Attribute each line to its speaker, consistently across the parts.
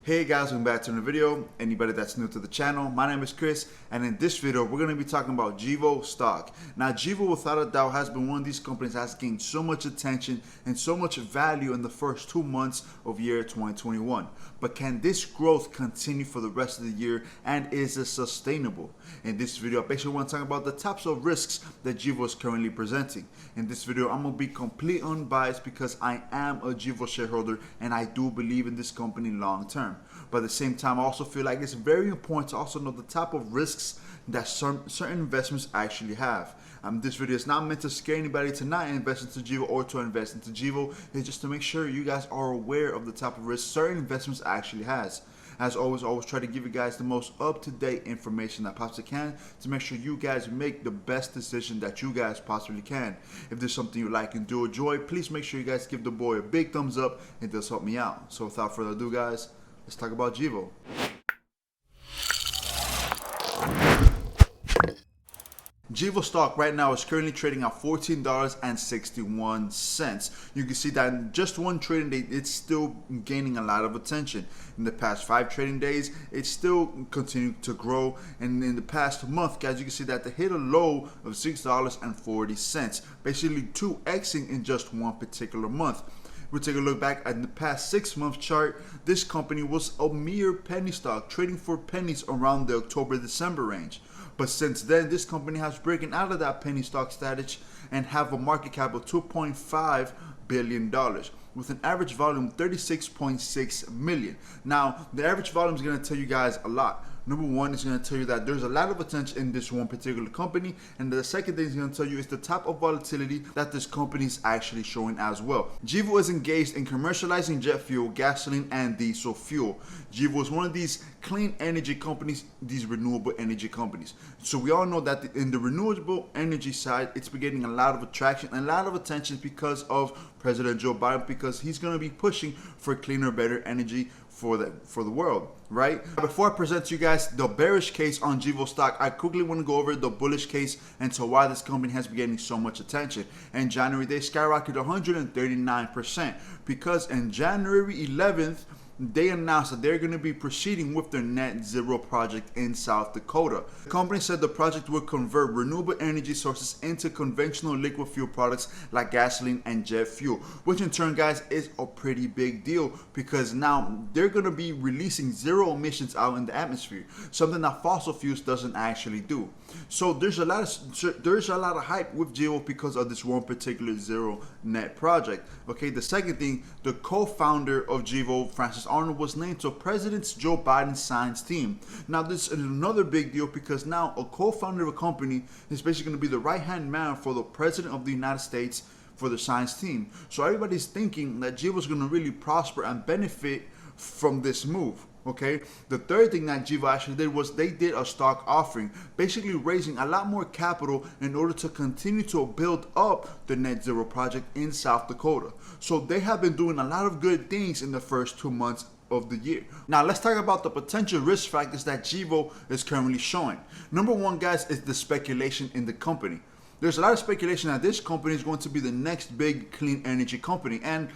Speaker 1: Hey guys, welcome back to the video. Anybody that's new to the channel, my name is Chris, and in this video we're going to be talking about Gevo Stock. Now Gevo, without a doubt, has been one of these companies that has gained so much attention and so much value in the first 2 months of year 2021. But can this growth continue for the rest of the year, and is it sustainable? In this video I basically want to talk about the types of risks that Gevo is currently presenting. In this video I'm going to be completely unbiased because I am a Gevo shareholder and I do believe in this company long term. But at the same time, I also feel like it's very important to also know the type of risks that certain investments actually have. This video is not meant to scare anybody to not invest into Gevo or to invest into Gevo. It's just to make sure you guys are aware of the type of risks certain investments actually has. As always try to give you guys the most up-to-date information that possibly can to make sure you guys make the best decision that you guys possibly can. If there's something you like and do enjoy, please make sure you guys give the boy a big thumbs up. It does help me out. So without further ado, guys, let's talk about Gevo. Gevo stock right now is currently trading at $14.61. You can see that in just one trading day, it's still gaining a lot of attention. In the past 5 trading days, it's still continuing to grow. And in the past month, guys, you can see that they hit a low of $6.40, basically 2xing in just one particular month. We'll take a look back at the past 6-month chart. This company was a mere penny stock, trading for pennies around the October-December range. But since then, this company has broken out of that penny stock status and have a market cap of $2.5 billion with an average volume of 36.6 million. Now, the average volume is going to tell you guys a lot. Number one, is going to tell you that there's a lot of attention in this one particular company, and the second thing it's going to tell you is the type of volatility that this company is actually showing as well. Gevo is engaged in commercializing jet fuel, gasoline, and diesel fuel. Gevo is one of these clean energy companies, these renewable energy companies. So we all know that in the renewable energy side, it's been getting a lot of attraction and a lot of attention because of President Joe Biden, because he's going to be pushing for cleaner, better energy for the world, right? Before I present to you guys the bearish case on Gevo stock, I quickly want to go over the bullish case and to why this company has been getting so much attention. In January, they skyrocketed 139% because in January 11th, they announced that they're going to be proceeding with their net zero project in South Dakota. The company said the project will convert renewable energy sources into conventional liquid fuel products like gasoline and jet fuel, which in turn, guys, is a pretty big deal because now they're going to be releasing zero emissions out in the atmosphere, something that fossil fuels doesn't actually do. So there's a lot of hype with Gevo because of this one particular zero net project. Okay, the second thing, the co-founder of Gevo, Francis Arnold, was named to President Joe Biden's science team. Now this is another big deal because now a co-founder of a company is basically going to be the right-hand man for the President of the United States for the science team. So everybody's thinking that Gevo is going to really prosper and benefit from this move. Okay, the third thing that Gevo actually did was they did a stock offering, basically raising a lot more capital in order to continue to build up the net zero project in South Dakota. So they have been doing a lot of good things in the first 2 months of the year. Now let's talk about the potential risk factors that Gevo is currently showing. Number one, guys, is the speculation in the company. There's a lot of speculation that this company is going to be the next big clean energy company, and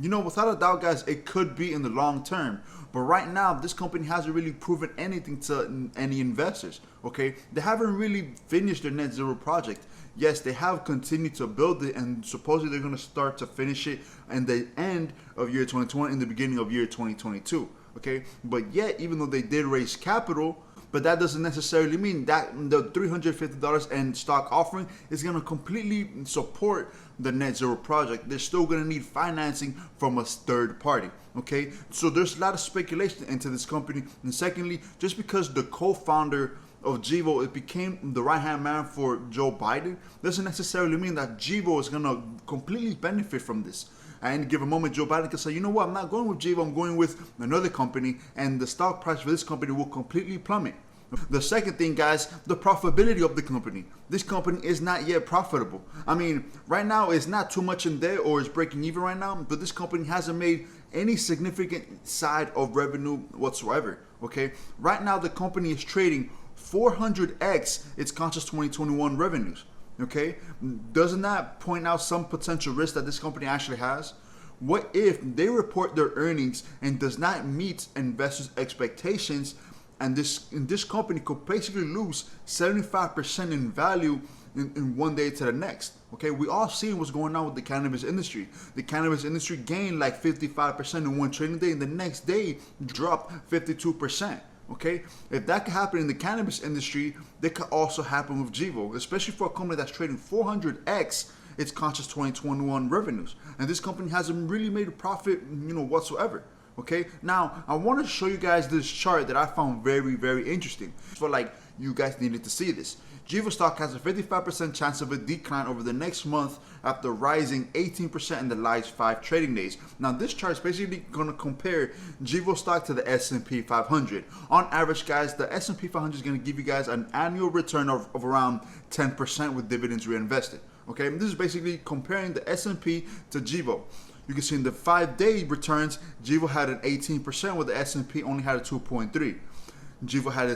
Speaker 1: you know, without a doubt, guys, it could be in the long term. But right now, this company hasn't really proven anything to any investors, okay? They haven't really finished their net zero project. Yes, they have continued to build it, and supposedly they're going to start to finish it in the end of year 2020, in the beginning of year 2022, okay? But yet, even though they did raise capital, but that doesn't necessarily mean that the $350 in stock offering is going to completely support the net zero project. They're still going to need financing from a third party. Okay, so there's a lot of speculation into this company. And secondly, just because the co-founder of Gevo, it became the right-hand man for Joe Biden, doesn't necessarily mean that Gevo is going to completely benefit from this. At any given moment, Joe Biden can say, you know what, I'm not going with Gevo, I'm going with another company, and the stock price for this company will completely plummet. The second thing, guys, the profitability of the company. This company is not yet profitable. I mean, right now it's not too much in debt or it's breaking even right now, but this company hasn't made any significant side of revenue whatsoever. Okay, right now the company is trading 400x its conscious 2021 revenues. Okay, doesn't that point out some potential risk that this company actually has? What if they report their earnings and does not meet investors' expectations, and this company could basically lose 75% in value in one day to the next? Okay, we all seen what's going on with the cannabis industry. The cannabis industry gained like 55% in one trading day, and the next day dropped 52%. Okay, if that could happen in the cannabis industry, that could also happen with GEVO, especially for a company that's trading 400x its conscious 2021 revenues, and this company hasn't really made a profit, whatsoever. Okay, now I want to show you guys this chart that I found very, very interesting. So you guys needed to see this. Gevo Stock has a 55% chance of a decline over the next month after rising 18% in the last 5 trading days. Now this chart is basically going to compare Gevo Stock to the S&P 500. On average, guys, the S&P 500 is going to give you guys an annual return of around 10% with dividends reinvested. Okay, and this is basically comparing the S&P to GEVO. You can see in the 5-day returns, GEVO had an 18%, where the S&P only had a 2.3. GEVO had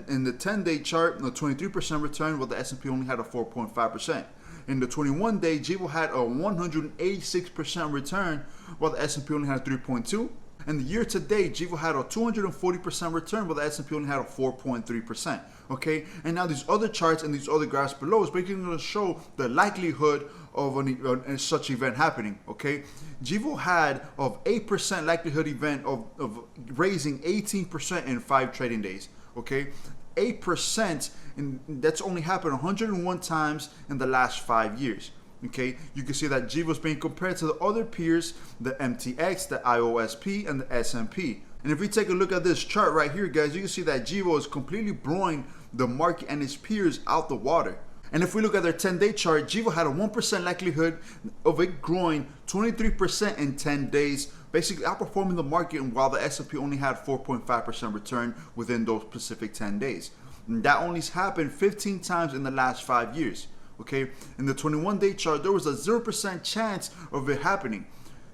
Speaker 1: in the 10-day chart, a 23% return, while the S&P only had a 4.5%. In the 21-day, GEVO had a 186% return, while the S&P only had a 3.2. And the year to date, GEVO had a 240% return, while the S&P only had a 4.3%. Okay, and now these other charts and these other graphs below is basically going to show the likelihood of such event happening. Okay, GEVO had of 8% likelihood event of raising 18% in 5 trading days. Okay, 8%, and that's only happened 101 times in the last 5 years. Okay, you can see that GEVO is being compared to the other peers, the MTX, the IOSP, and the S&P. And if we take a look at this chart right here, guys, you can see that GEVO is completely blowing the market and its peers out the water. And if we look at their 10-day chart, GEVO had a 1% likelihood of it growing 23% in 10 days, basically outperforming the market, while the S&P only had 4.5% return within those specific 10 days. And that only happened 15 times in the last 5 years. Okay, in the 21-day chart, there was a 0% chance of it happening.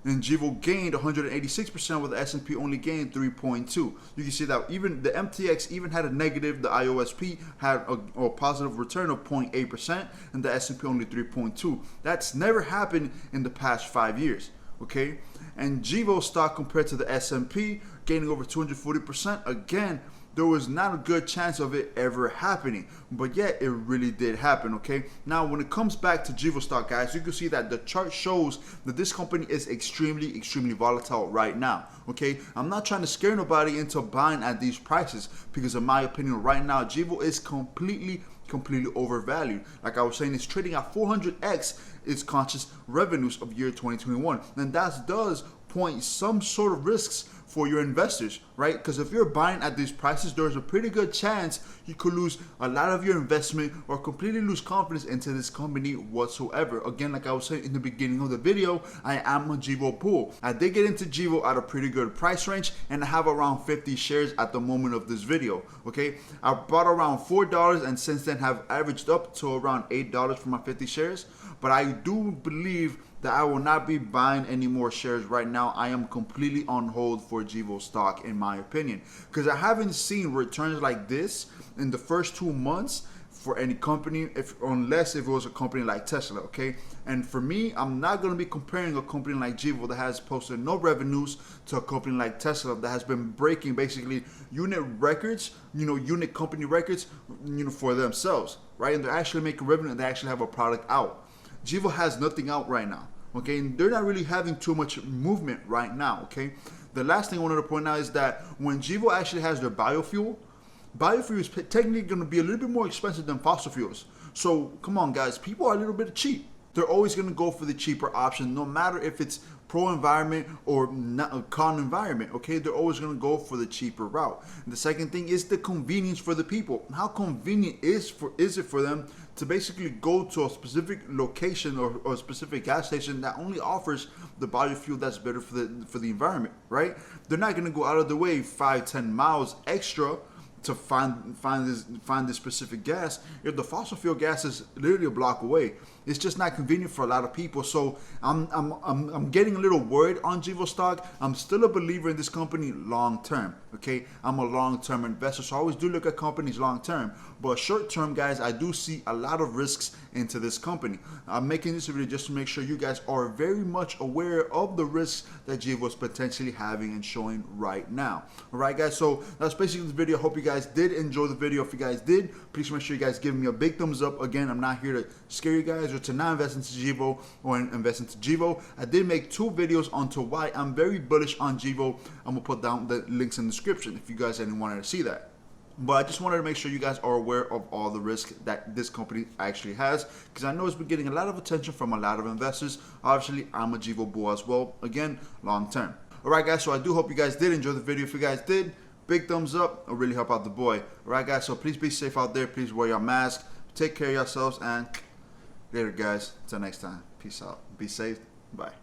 Speaker 1: And GEVO gained 186%, while the S&P only gained 3.2. You can see that even the MTX even had a negative. The IOSP had a positive return of 0.8%, and the S&P only 3.2. That's never happened in the past 5 years. Okay, and GEVO stock compared to the S&P gaining over 240%. Again, there was not a good chance of it ever happening, but yet it really did happen. Okay, now when it comes back to GEVO stock, guys, you can see that the chart shows that this company is extremely volatile right now. Okay, I'm not trying to scare nobody into buying at these prices, because in my opinion right now GEVO is completely overvalued. Like I was saying, it's trading at 400x its conscious revenues of year 2021, and that does point some sort of risks for your investors, right? Because if you're buying at these prices, there's a pretty good chance you could lose a lot of your investment or completely lose confidence into this company whatsoever. Again, like I was saying in the beginning of the video, I am a GEVO bull. I did get into GEVO at a pretty good price range, and I have around 50 shares at the moment of this video. Okay, I bought around $4, and since then have averaged up to around $8 for my 50 shares. But I do believe that I will not be buying any more shares right now. I am completely on hold for GEVO stock, in my opinion, because I haven't seen returns like this in the first 2 months for any company, unless if it was a company like Tesla. Okay, and for me, I'm not going to be comparing a company like GEVO that has posted no revenues to a company like Tesla that has been breaking basically unit records, unit company records, for themselves, right? And they're actually making revenue, and they actually have a product out. GEVO has nothing out right now. Okay, and they're not really having too much movement right now. Okay, the last thing I wanted to point out is that when GEVO actually has their biofuel is technically going to be a little bit more expensive than fossil fuels. So come on, guys, people are a little bit cheap. They're always going to go for the cheaper option, no matter if it's pro-environment or not, con-environment. Okay, they're always going to go for the cheaper route. And the second thing is the convenience for the people. How convenient is it for them to basically go to a specific location or a specific gas station that only offers the biofuel that's better for the environment, right? They're not going to go out of the way 5-10 miles extra to find this specific gas if the fossil fuel gas is literally a block away. It's just not convenient for a lot of people. So I'm getting a little worried on Gevo Stock. I'm still a believer in this company long term. Okay, I'm a long term investor, so I always do look at companies long term. But short term, guys, I do see a lot of risks into this company. I'm making this video just to make sure you guys are very much aware of the risks that Gevo is potentially having and showing right now. All right, guys. So that's basically the video. I hope you guys did enjoy the video. If you guys did, please make sure you guys give me a big thumbs up. Again, I'm not here to scare you guys or to not invest into Gevo or invest into Gevo. I did make 2 videos onto why I'm very bullish on Gevo. I'm gonna put down the links in the description if you guys didn't want to see that. But I just wanted to make sure you guys are aware of all the risk that this company actually has, because I know it's been getting a lot of attention from a lot of investors. Obviously, I'm a Gevo bull as well. Again, long term. All right, guys. So I do hope you guys did enjoy the video. If you guys did, big thumbs up. It'll really help out the boy. All right, guys. So please be safe out there. Please wear your mask. Take care of yourselves. And later, guys. Until next time. Peace out. Be safe. Bye.